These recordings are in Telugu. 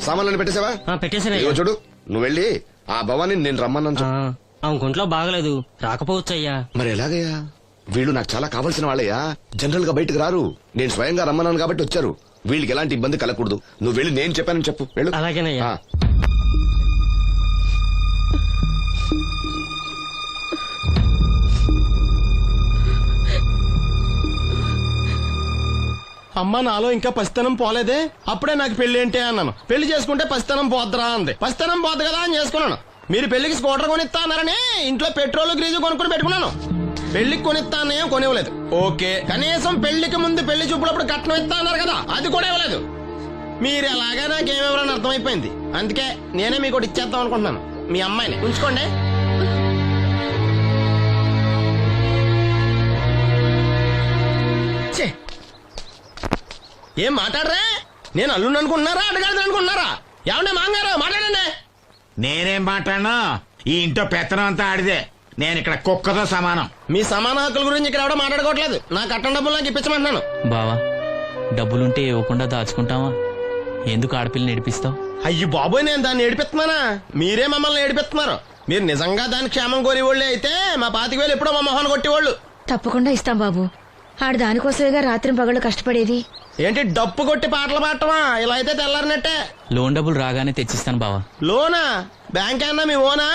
సామాన్లను పెట్టేసావా? పెట్టేసానయ్యా. చూడు, నువ్వు వెళ్ళి ఆ భవాని నేను రమ్మన్నాను చెప్పు. ఆమె గుంట్లో బాగలేదు, రాకపోవచ్చయ్యా. మరి ఎలాగయ్యా? వీళ్ళు నాకు చాలా కావాల్సిన వాళ్ళయ్యా. జనరల్ గా బయటకు రారు. నేను స్వయంగా రమ్మన్నాను కాబట్టి వచ్చారు. వీళ్ళకి ఎలాంటి ఇబ్బంది కలగకూడదు. నువ్వు వెళ్ళి నేను చెప్పానని చెప్పు. వెళ్ళు. అలాగేనయ్యా. అమ్మ నాలో ఇంకా పసితనం పోలేదే, అప్పుడే నాకు పెళ్లి ఏంటి అన్నాను. పెళ్లి చేసుకుంటే పసితనం పోద్దురా అంది. పసితనం పోద్దు కదా అని చేసుకున్నాను. మీరు పెళ్లికి స్కూటర్ కొనిస్తా అన్నారని ఇంట్లో పెట్రోల్ గ్రీజు కొనుక్కుని పెట్టుకున్నాను. పెళ్లికి కొనిస్తా అన్న కొనివ్వలేదు. ఓకే, కనీసం పెళ్లికి ముందు పెళ్లి చూపులప్పుడు కట్నం ఇస్తా అన్నారు కదా, అది కూడా ఇవ్వలేదు. మీరు ఎలాగా నాకేమెవరని అర్థమైపోయింది. అందుకే నేనే మీకు ఒకటి ఇచ్చేద్దాం అనుకుంటున్నాను. మీ అమ్మాయిని ఉంచుకోండి. ఏం మాట్లాడరా? నేను అల్లుండి అనుకుంటున్నారా, అడగాలి అనుకుంటున్నారా? ఏమన్నా మాంగారు మాట్లాడండి. నేనేం మాట్లాడను, ఈ ఇంట్లో పెత్తనం అంతా ఆడిదే. నేను ఇక్కడ కుక్కతో సమానం. మీ సమాన హక్కుల గురించి ఇక్కడ ఎవడో మాట్లాడుకోవట్లేదు. నా కట్టం డబ్బులు నాకు ఇప్పించమంటున్నాను. బావా, డబ్బులుంటే ఇవ్వకుండా దాచుకుంటావా? ఎందుకు ఆడపిల్లని ఏడిపిస్తావు? అయ్యి బాబోయ్, నేను దాన్ని ఏడిపిస్తున్నానా? మీరే మమ్మల్ని ఏడిపిస్తున్నారు. మీరు నిజంగా దాని క్షేమం కోరేవాళ్ళే అయితే మా 25,000 ఎప్పుడో మా మొహాన్ని కొట్టేవాళ్ళు. తప్పకుండా ఇస్తాం బాబు. ఆడు దానికోసమేగా రాత్రి పగళ్ళు కష్టపడేది. ఏంటి డప్పు కొట్టి పాటలు పాడటమా? ఇలా అయితే తెల్లారినట్టే. లోన్ డబ్బులు రాగానే తెచ్చిస్తాను బావా. లోనా? బ్యాంక్ అన్నా మీ ఓనా?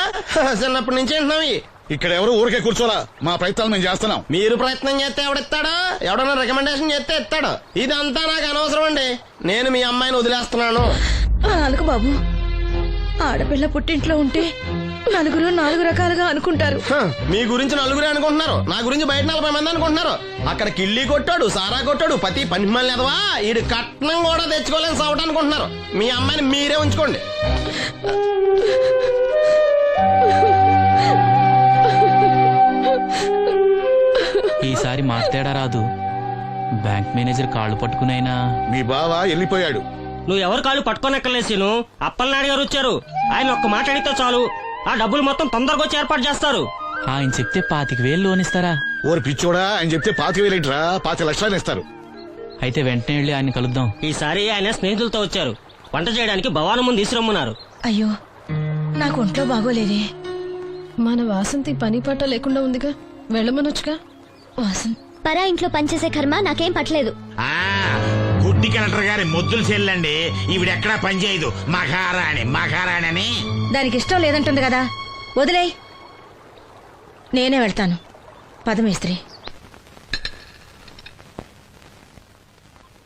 చిన్నప్పటి నుంచి వింటున్నాం. ఇక్కడ ఎవరు ఊరికే కూర్చోరా, మా ప్రయత్నాలు మేము చేస్తున్నాం. మీరు ప్రయత్నం చేస్తే ఎవడిస్తాడా? ఎవడన్నా రికమెండేషన్ చేస్తే ఇస్తాడు. ఇదంతా నాకు అనవసరం అండి. నేను మీ అమ్మాయిని వదిలేస్తున్నాను. అలాగ బాబు, ఆడపిల్ల పుట్టింట్లో ఉంటే నలుగురు 4 రకాలుగా అనుకుంటారు. మీ గురించి నలుగురే అనుకుంటున్నారు, నా గురించి బయట 40 మంది అనుకుంటున్నారు. అక్కడ కిళ్ళి కొట్టాడు, సారా కొట్టాడు, పతి పనిమల్ని ఎదవా, ఈడు కట్నం కూడా తెచ్చుకోలేని సవట అనుకుంటున్నారు. మీ అమ్మాయిని మీరే ఉంచుకోండి. ఈసారి మాట్లాడా రాదు. బ్యాంక్ మేనేజర్ కాళ్ళు పట్టుకునైనా మీ బావ వెళ్ళిపోయాడు. నువ్వు ఎవరు కాళ్ళు పట్టుకోనక్కర్లేసిను. అప్పలనాయుడు గారు వచ్చారు. ఆయన ఒక్క మాట అడిగితే చాలు, ఆ డబ్బులు మొత్తం తొందరగా వచ్చి ఏర్పాటు చేస్తారు. ఆయన చెప్తే 25,000 లోన్ ఇస్తారా? ఓరి పిచ్చోడా, ఆయన చెప్తే 25,000 5 లక్షలు ఇస్తారు. అయితే వెంటనే వెళ్ళి ఆయన కలుద్దాం. ఈసారి ఆయన స్నేహితులతో వచ్చారు. వంట చేయడానికి భవానం ముందు తీసురమ్మన్నారు. అయ్యో, నాకు ఒంట్లో బాగోలేదే. మన వాసంతి పని పాట లేకుండా ఉందిగా, వెళ్ళమనొచ్చుగా. వాసన్ పరా ఇంట్లో పనిచేసే కర్మ నాకేం పట్టలేదు. గుడ్డి కలెక్టర్ గారి ముద్దులు చెల్లండి. ఈవిడెక్కడా పనిచేయదు. మహారాణి మహారాణి అని. దానికి ఇష్టం లేదంటుంది కదా, వదిలేయ్. నేనే వెళ్తాను. పదమేస్త్రి.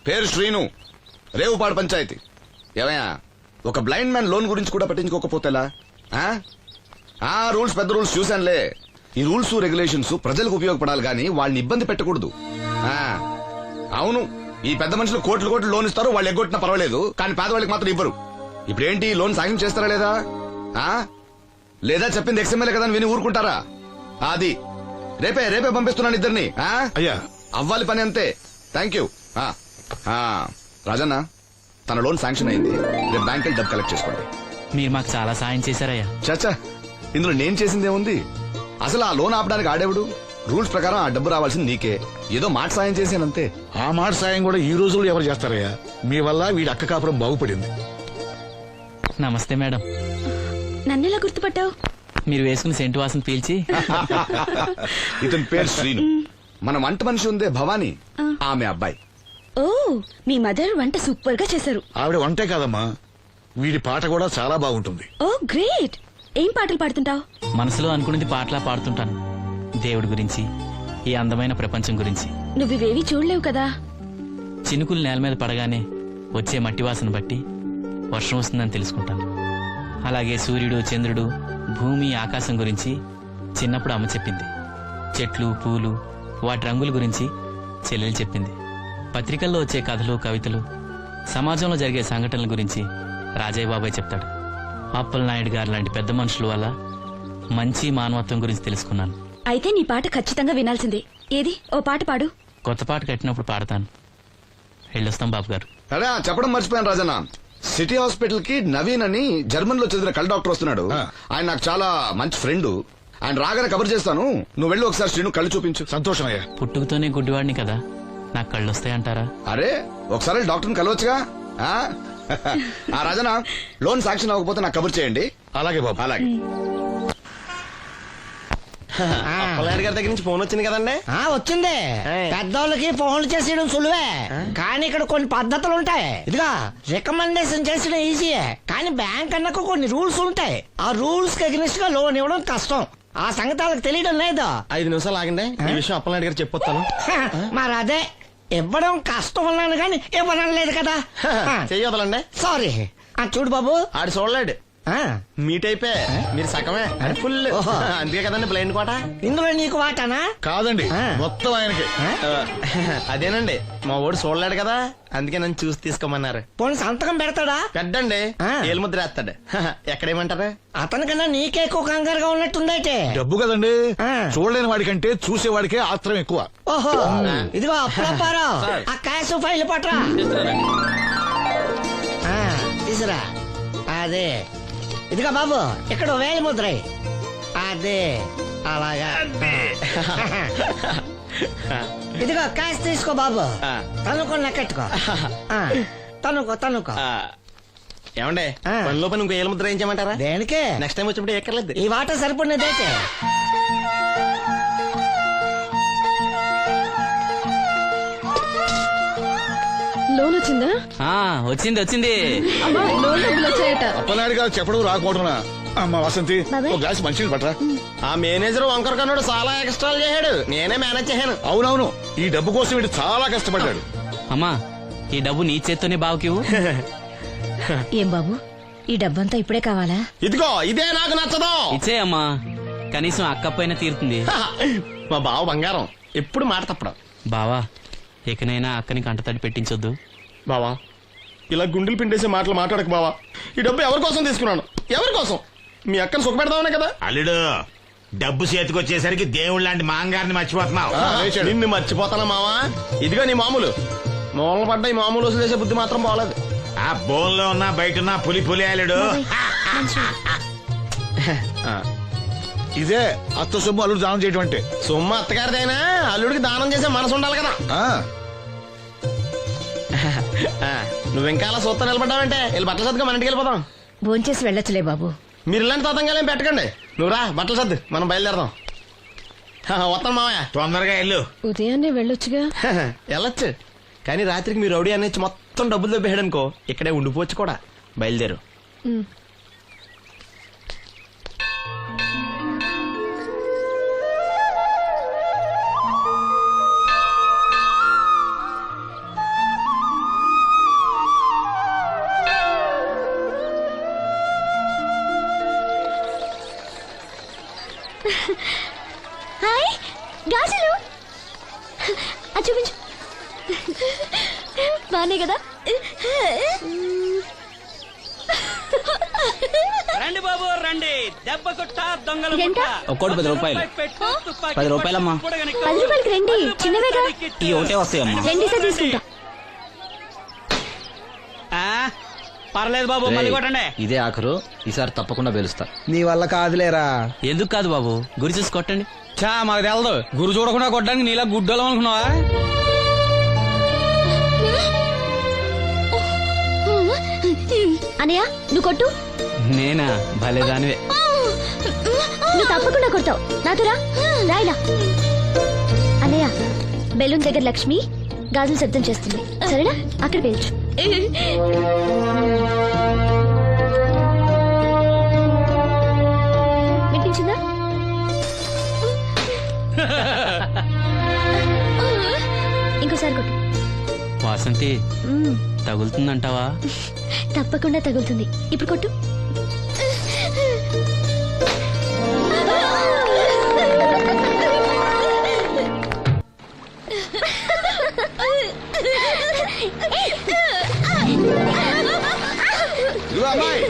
పేరు శ్రీను, రేవుపాడు పంచాయతీ. ఏమయ్యా, ఒక బ్లైండ్ మ్యాన్ లోన్ గురించి కూడా పట్టించుకోకపోతేలా? రూల్స్ పెద్ద రూల్స్ చూశానులే. ఈ రూల్స్ రెగ్యులేషన్స్ ప్రజలకు ఉపయోగపడాలి గానీ వాళ్ళని ఇబ్బంది పెట్టకూడదు. అవును, ఈ పెద్ద మనుషులు కోట్లు లోన్ ఇస్తారు. వాళ్ళు ఎగ్గొట్టినా పర్వాలేదు, కానీ పేదవాళ్ళకి మాత్రం ఇవ్వరు. ఇప్పుడేంటి, లోన్ సాయం చేస్తారా లేదా? లేదా చెప్పింది ఎక్స్ఎంఎల్ఏ కదా అని విని ఊరుకుంటారా? అది రేపే పంపిస్తున్నాను ఇద్దరిని. అయ్యా, అవ్వాలి పని అంతే. Thank you. రాజన్న, తన లోన్ శాంక్షన్ అయింది. రేపు బ్యాంక్ డబ్బు కలెక్ట్ చేసుకోండి. మీరు మాకు చాలా సాయం చేశారయ్యా. చాచా, ఇందులో నేను చేసిందేముంది? అసలు ఆ లోన్ ఆపడానికి ఆడేవుడు? రూల్స్ ప్రకారం ఆ డబ్బు రావాల్సింది నీకే. ఏదో మాట సాయం చేశానంతే. ఆ మాట సాయం కూడా ఈ రోజుల్లో ఎవరు చేస్తారయ్యా? మీ వల్ల వీడి అక్క కాపురం బాగుపడింది. నమస్తే మేడం. నన్నెలా గుర్తుపట్టావు? మీరు వేసుకుని సెంటు వాసన పీల్చి. ఇతని పేరు శ్రీను. మన వంట మనిషి ఉందే భవానీ, ఆమె అబ్బాయి. ఓ, మీ మదర్ వంట సూపర్ గా చేశారు. ఆవిడ వంటే కాదమ్మా, వీడి పాట కూడా చాలా బాగుంటుంది. ఓ గ్రేట్. ఏం పాటలు పాడుతుంటావు? మనసులో అనుకున్నది పాటలా పాడుతుంటాను. దేవుడి గురించి, ఈ అందమైన ప్రపంచం గురించి. నువ్వివేవి చూడలేవు కదా. చినుకులు నేల మీద పడగానే వచ్చే మట్టి వాసన బట్టి వర్షం వస్తుందని తెలుసుకుంటాను. అలాగే సూర్యుడు, చంద్రుడు, భూమి, ఆకాశం గురించి చిన్నప్పుడు అమ్మ చెప్పింది. చెట్లు, పూలు, వాటి రంగుల గురించి చెల్లెలు చెప్పింది. పత్రికల్లో వచ్చే కథలు, కవితలు, సమాజంలో జరిగే సంఘటనల గురించి రాజయ్య బాబాయ్ చెప్తాడు. అప్పలనాయుడు గారు లాంటి పెద్ద మనుషుల వల్ల మంచి మానవత్వం గురించి తెలుసుకున్నాను. అయితే నీ పాట ఖచ్చితంగా వినాల్సిందే. ఏది, ఓ పాట పాడు. కొత్త పాట కట్టినప్పుడు పాడతాను. వెళ్ళొస్తాం బాబు గారు. అరే, చెప్పడం మర్చిపోయాను రాజన్న. సిటీ హాస్పిటల్ కి నవీన్ అని జర్మన్ లో చదివిన కళ్ళ డాక్టర్ వస్తున్నాడు. ఆయన నాకు చాలా మంచి ఫ్రెండ్. ఆయన రాగానే కబర్ చేస్తాను. నువ్వు వెళ్ళి ఒకసారి శ్రీను కళ్ళు చూపించు. సంతోషం అయ్యా. పుట్టుకతోనే గుడ్డివాడిని కదా, నాకు కళ్ళు వస్తాయంటారా? అరే, ఒకసారి డాక్టర్ని కలవచ్చుగా. ఆ రాజన లోన్ సాంక్షన్ అవ్వకపోతే నాకు కబుర్ చేయండి. అలాగే బాబు. అలాగే. అప్పలనాయుడు గారి దగ్గర నుంచి ఫోన్ వచ్చింది కదండి. వచ్చింది. పెద్దోళ్ళకి ఫోన్లు చేసేయడం సులువే, కానీ ఇక్కడ కొన్ని పద్ధతులు ఉంటాయి. ఇదిగా రికమెండేషన్ చేసడం ఈజీయే, కానీ బ్యాంక్ అన్నకు కొన్ని రూల్స్ ఉంటాయి. ఆ రూల్స్ కి అగ్నిస్ట్ గా లోన్ ఇవ్వడం కష్టం. ఆ సంగతి వాళ్ళకి తెలియడం లేదు. 5 నిమిషాలు ఆగండి, ఈ విషయం అప్పలనాయుడు గారు చెప్పొస్తాను. మరి అదే ఇవ్వడం కష్టం అన్నాను కానీ ఇవ్వడం లేదు కదా. చెయ్యొదలండి. సారీ. చూడు బాబు, ఆడు చూడలేడు. మీట్ అయిపోయి మీరు సగమే, ఆడు ఫుల్. అందుకే కదండి బ్లైండ్ కోట. ఇందులో నీకు వాటానా? కాదండి, మొత్తం ఆయనకి. అదేనండి, మా ఓడు చూడలేడు కదా, అందుకే నన్ను చూసి తీసుకోమన్నారు. పోనీ సంతకం పెడతాడా? పెద్దండి, ఏలుముద్ర వేస్తాడు. ఎక్కడేమంటారు? అతనికన్నా నీకే ఎక్కువ కంగారుగా ఉన్నట్టుందైతే. డబ్బు కదండి, చూడలేని వాడికంటే చూసేవాడికే ఆత్రం ఎక్కువ. ఓహో, ఇదిగో అప్పుడప్పారావు, ఆ క్యాష్ ఫైల్ పట్రా. తీసురా. అదే, ఇదిగో బాబు, ఇక్కడ వేలి ముద్ర. అదే, అలాగా. ఇదిగో క్యాష్ తీసుకో బాబు, తనుకో నెక్కెట్టుకో. తనుకో. ఏమండే, పని లోపల ఇంకో ఏలుముద్ర ఏం చేయమంటారా? దేనికే? నెక్స్ట్ టైం వచ్చినప్పుడు ఎక్కర్లేదు. ఈ వాట సరిపడినదైతే. లోన్ వచ్చిందా? వచ్చింది. అమ్మా, లోన్ డబ్బులు వచ్చాయట. అప్పలనాయుడు గారు చెప్పడం రాకపోవడం. అమ్మ వసంతి, ఒక గ్లాస్ మంచినీళ్ళు పట్టరా. ఆ మేనేజర్ వంకర కన్నాడు, చాలా ఎక్స్ట్రాలు చేశాడు, నేనే మేనేజ్ చేశాను. అవునవును, ఈ డబ్బు కోసం వీడు చాలా కష్టపడ్డాడు. అమ్మా, ఈ డబ్బు నీ చేత్తోనే బావుకివు. ఏం బాబు, ఈ డబ్బంతా ఇప్పుడే కావాలా? ఇదిగో ఇదే నాకు నచ్చదు. ఇచ్చేయమ్మా, కనీసం అక్కపైన తీరుతుంది. మా బావ బంగారం, ఎప్పుడు మాట తప్పడం. బావా, ఇకనైనా అక్కని కంటతడి పెట్టించొద్దు. బావా, ఇలా గుండెలు పిండేసే మాటలు మాట్లాడక బావా. ఈ డబ్బు ఎవరి కోసం తీసుకున్నాను? ఎవరి కోసం? మీ అక్కను సుఖపెడదామనే కదా. అల్లుడు, డబ్బు చేతికొచ్చేసరికి దేవుడు లాంటి మాంగారిని మర్చిపోతున్నావు. నిన్ను మర్చిపోతానా మావా? ఇదిగో నీ మామూలు మూలన పడ్డ ఈ మామూలు వసూలు చేసే బుద్ధి మాత్రం బాగలేదు. ఆ బోన్లో ఉన్నా బయట ఉన్నా పులి అల్లుడు. ఇదే అత్త సొమ్ము అల్లుడు దానం చేయడం అంటే. సొమ్ము అత్తగారిదైనా అల్లుడికి దానం చేసే మనసు ఉండాలి కదా. నువ్వు ఇంకా అలా సూత్తా నిలబడ్డావంటే వెళ్ళి బట్టలు సర్దుగా మన ఇంటికి వెళ్ళిపోదాం. భోంచేసి వెళ్ళొచ్చులే బాబు. మీరు ఇలాంటి తతంగాలేం పెట్టకండి. నువ్వు రా, బట్టలు సర్దు, మనం బయలుదేరదాం. వస్తాం మావయ్య. తొందరగా వెళ్ళు. ఉదయాన్నే వెళ్ళొచ్చుగా. వెళ్ళొచ్చు, కానీ రాత్రికి మీరు రౌడీ అనేది మొత్తం డబ్బులు దొబ్బేయడనుకో, ఇక్కడే ఉండిపోవచ్చు కూడా. బయలుదేరు. హాయ్, గాజులు చూపించు. బానే కదా? రండి బాబు రండి, దెబ్బ కొట్ట దొంగలు. ఇదెంత? ఒక్కోటి 10 రూపాయలు. 10 రూపాయలమ్మా. 10 రూపాయలకి రండి, చిన్నవేగా. ఈ ఒకటే వస్తాయమ్మా. రెండేసా తీసుకుంటా. పర్లేదు బాబు, మళ్ళీ కొట్టండి. ఇదే ఆఖరు, ఈసారి తప్పకుండా పిలుస్తా. నీ వల్ల కాదులేరా. ఎందుకు కాదు బాబు, గురి చూసి కొట్టండి. చా, మాకు తెలదు. గురు చూడకుండా కొట్టడానికి నీలా గుడ్డోలం అనుకున్నావా? అనయ్య, నువ్వు కొట్టు. నేనా? భలేదానివే. నువ్వు తప్పకుండా కొడతావు. నాతో రా, రాయిలా. అన్నయ్య, బెలూన్ దగ్గర లక్ష్మి గాజులు శబ్దం చేస్తుంది, సరేనా? అక్కడ పేల్చు. వినిపించిందా? ఇంకోసారి కొట్టు. వాసంతి, తగులుతుందంటావా? తప్పకుండా తగులుతుంది. ఇప్పుడు కొట్టు. అమ్మాయి,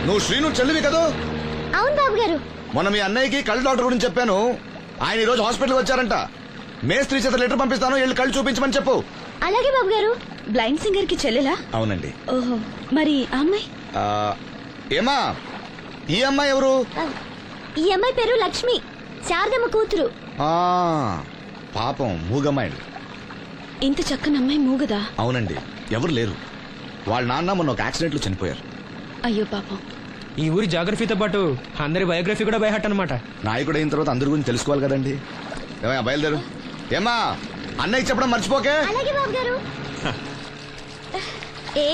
నువ్వు శ్రీను చెల్లివి కదా? అవును బాబు గారు. మొన్న మీ అన్నయ్యకి కళ్ళ డాక్టర్ గురించి చెప్పాను. ఆయన ఈ రోజు హాస్పిటల్ వచ్చారంట. మేస్త్రి చేత లెటర్ పంపిస్తాను, వెళ్ళి కళ్ళు చూపించమని చెప్పు. అలాగే బాబు గారు. బ్లైండ్ సింగర్ కి చెల్లెలా? అవునండి. ఓహో, మరి ఆ అమ్మాయి? ఏమా, ఈ అమ్మాయి ఎవరు? ఈ అమ్మాయి పేరు లక్ష్మి, శారదమ్మ కూతురు. పాపం మూగమ్మాయి. ఇంత చక్కని అమ్మాయి మూగదా? అవునండి. ఎవరు లేరు. వాళ్ళ నాన్న మొన్న ఒక యాక్సిడెంట్ లో చనిపోయారు. అయ్యో పాపం. ఈ ఊరి జాగ్రఫీతో పాటు అందరి బయోగ్రఫీ కూడా బయట అన్నమాట. నాయకుడు అయిన తర్వాత అందరి గురించి తెలుసుకోవాలి కదండి. ఏమయ్యా బయలుదేరు. ఏమా అన్నయ్య చెప్పడం మర్చిపోకే. అలాగే బాబు గారు. ఏ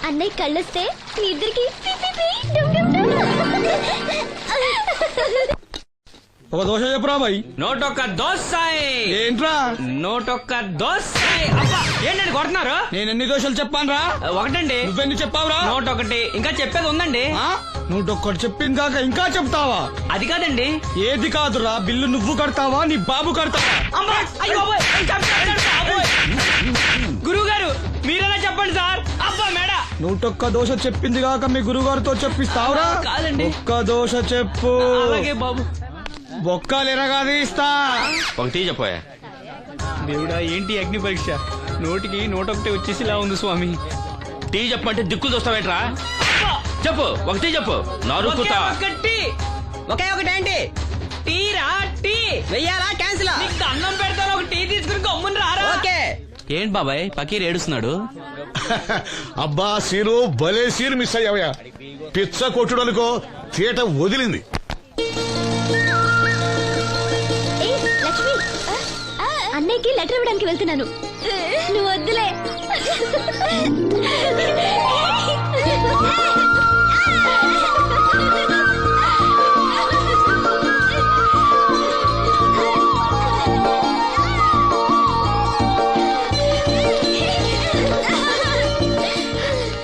అన్నయ్య కళ్ళొస్తే మీ ఇద్దరికి ఒక దోశ చెప్పురా బాయ్. నోటొక్క దోశ. ఏంట్రా నోటొక్క దోశ. అబ్బా ఏంటండి కొడుతున్నారు? నేను ఎన్ని దోశలు చెప్పాను రా? ఒకటండి. నువ్వెన్ని చెప్పావురా? నోటొకటి. ఇంకా చెప్పేది ఉందండి. నువ్వు ఒక్కటి చెప్పింది కాక ఇంకా చెప్తావా? అది కాదండి. ఏది కాదురా, బిల్లు నువ్వు కడతావా నీ బాబు కడతావా? గురువు గారు మీరైనా చెప్పండి సార్. అబ్బా మేడ. నూటొక్క దోశ చెప్పింది కాక మీ గురుగారితో చెప్పిస్తావురా? కాదండి. ఒక్క దోశ చెప్పు. అలాగే బాబు. బొక్కలు ఎరగాది ఇస్తా. ఒకటి చెప్పాయా. దేవుడా ఏంటి అగ్ని పరీక్ష? నోటికి నోటొకటి వచ్చేసిలా ఉంది స్వామి. టీ చెప్పమంటే దిక్కులు చూస్తావేట్రా? చెప్పు, ఒకటి చెప్పు. నరుకుతా. ఒకే ఒకటి ఏంటి? టీ రా. టీ వెయ్యాలా క్యాన్సిల్? అన్నం పెడతాను, ఒక టీ తీసుకుని గమ్మున రారా. ఓకే. ఏంటి బాబాయ్ పకీర్ ఏడుస్తున్నాడు? అబ్బా సీను భలే సీన్ మిస్ అయ్యావయ్యా. పిచ్చ కొట్టుడు అనుకో తీట వదిలింది. ఏ లక్ష్మి, అన్నయ్యకి లెటర్ ఇవ్వడానికి వెళ్తున్నాను. నువ్వు వద్దులే.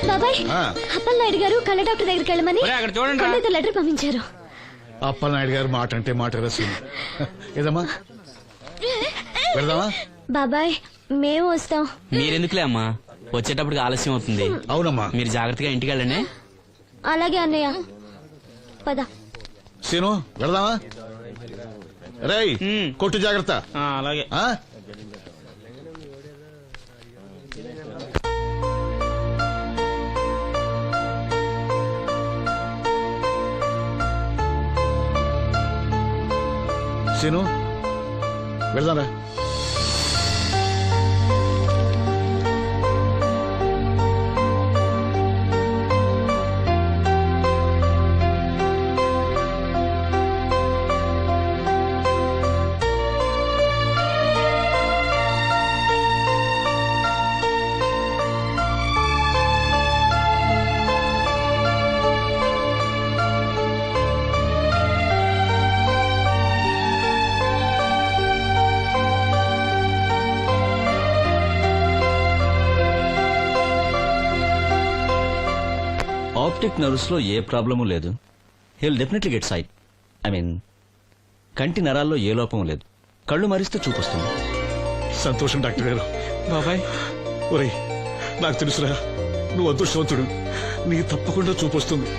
బాబాయ్, అప్పలనాయుడు గారు కళ్ళ డాక్టర్ దగ్గరికి వెళ్ళమని అక్కడ చూడండి. కొండతో లెటర్ పంపించారు. అప్పలనాయుడు గారు మాట అంటే మాట కదా సీను. ఏదమ్మా వెళ్దామా? బాబాయ్ మేము వస్తాం. మీరెందుకులే అమ్మా, వచ్చేటప్పటికి ఆలస్యం అవుతుంది. అవునమ్మా. మీరు జాగ్రత్తగా ఇంటికి వెళ్ళండి. అలాగే అన్నయ్య, పద. సీను వెళ్దామా? రేయ్ కొట్టు జాగ్రత్త. అలాగే. ఆ? సీను వెళ్దాంరా. ఆప్టిక్ నర్వ్స్ లో ఏ ప్రాబ్లము లేదు. He'll definitely get sight. I mean కంటి నరాల్లో ఏ లోపం లేదు. కళ్ళు మరిస్తే చూపొస్తుంది. సంతోషం డాక్టర్ గారు. బాబాయ్ ఒరేయ్ నాకు తెలుసురా, నువ్వు అదృష్టవంతుడు. నీకు తప్పకుండా చూపొస్తుంది.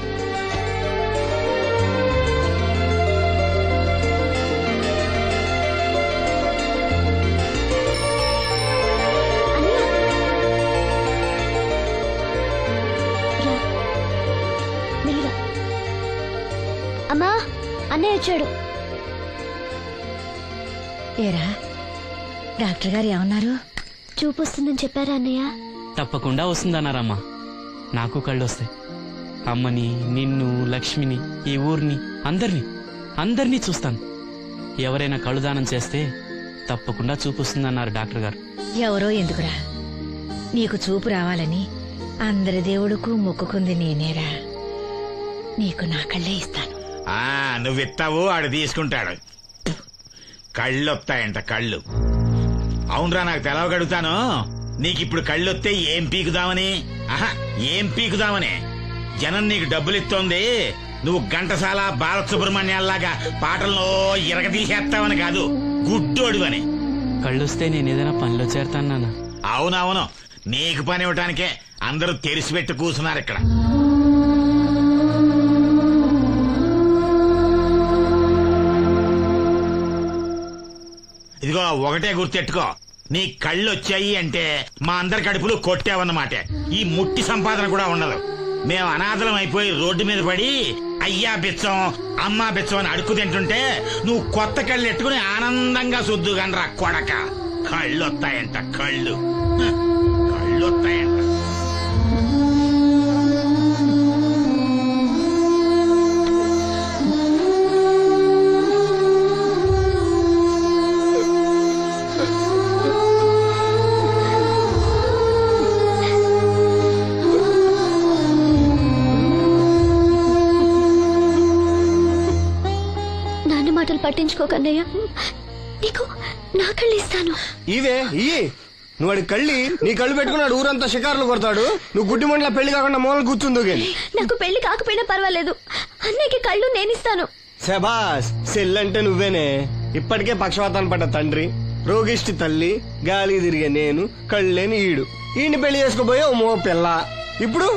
అమ్మా, అన్నయ్య వచ్చాడు. ఏరా డాక్టర్ గారు ఏమన్నారు? చూపు వస్తుందని చెప్పారా అన్నయ్య? తప్పకుండా వస్తుందన్నారమ్మా. నాకు కళ్ళు వస్తాయి. అమ్మని, నిన్ను, లక్ష్మిని, ఈ ఊరిని, అందరినీ చూస్తాను. ఎవరైనా కళ్ళు దానం చేస్తే తప్పకుండా చూపు వస్తుందన్నారు డాక్టర్ గారు. ఎవరో ఎందుకురా, నీకు చూపు రావాలని అందరి దేవుడుకు మొక్కుకుంది నేనేరా. నీకు నా కళ్ళే ఇస్తాను. నువ్వు ఇస్తావు, ఆడు తీసుకుంటాడు. కళ్ళు వస్తాయంట కళ్ళు. అవునరా, నాకు తెలవగడుగుతాను. నీకిప్పుడు కళ్ళు వస్తే ఏం పీకుదామని? ఏం పీకుదామని? జనం నీకు డబ్బులు ఇస్తోంది, నువ్వు ఘంటసాల బాలసుబ్రహ్మణ్యాల్లాగా పాటల్లో ఇరగదీసేస్తావని కాదు, గుడ్డోడివని. కళ్ళొస్తే నేను ఏదైనా పనిలో చేరతాను నాన్న. అవునవును, నీకు పని ఇవ్వటానికే అందరూ తెరిచిపెట్టి కూర్చున్నారు ఇక్కడ. ఇదిగో ఒకటే గుర్తెట్టుకో, నీ కళ్ళు వచ్చాయి అంటే మా అందరి కడుపులు కొట్టావన్నమాట. ఈ ముట్టి సంపాదన కూడా ఉండదు. మేము అనాథలం అయిపోయి రోడ్డు మీద పడి అయ్యా బిచ్చం, అమ్మా బిచ్చం అని అడుక్కు తింటుంటే నువ్వు కొత్త కళ్ళు ఎట్టుకుని ఆనందంగా సుద్దుగనరా కొడక. కళ్ళు వస్తాయంట కళ్ళు. కళ్ళు కళ్ళు వస్తాయంట. నాన్న మాటలు పట్టించుకోకన్నయ్య, నీకు నా కళ్ళు ఇస్తాను. ఇవే ఇయ్యి నువ్వు వాడి కళ్ళి నీ కళ్ళు పెట్టుకున్నాడు ఊరంతా షికారులు కొడతాడు. నువ్వు గుడ్డి మండల పెళ్లి కాకుండా మూలలు కూర్చుందో గాని. నాకు పెళ్లి కాకపోయినా పర్వాలేదు, అన్నయ్యకి కళ్ళు నేనిస్తాను. శబాస్, సెల్లంటే నువ్వేనే. ఇప్పటికే పక్షవాతాన్ని పడ్డ తండ్రి, రోగిష్టి తల్లి, గాలి తిరిగే నేను, కళ్ళేని ఈడు. ఈయన్ని పెళ్లి చేసుకోబోయే ఓ మో పిల్ల. ఇప్పుడు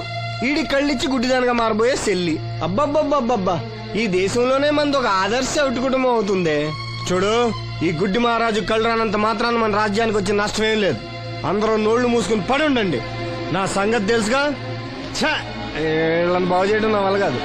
ఈడి కళ్ళిచ్చి గుడ్డిదానిగా మారబోయే సెల్లి. అబ్బబ్బబ్బబ్బబ్బా, ఈ దేశంలోనే మనది ఒక ఆదర్శ ఒకటి కుటుంబం అవుతుందే. చూడు, ఈ గుడ్డి మహారాజు కళ్ళు రానంత మాత్రాన మన రాజ్యానికి వచ్చిన నష్టమేం లేదు. అందరూ నోళ్లు మూసుకుని పడి ఉండండి. నా సంగతి తెలుసుగా. ఛ, వీళ్ళని బాగు చేయడం నా వల్ల కాదు.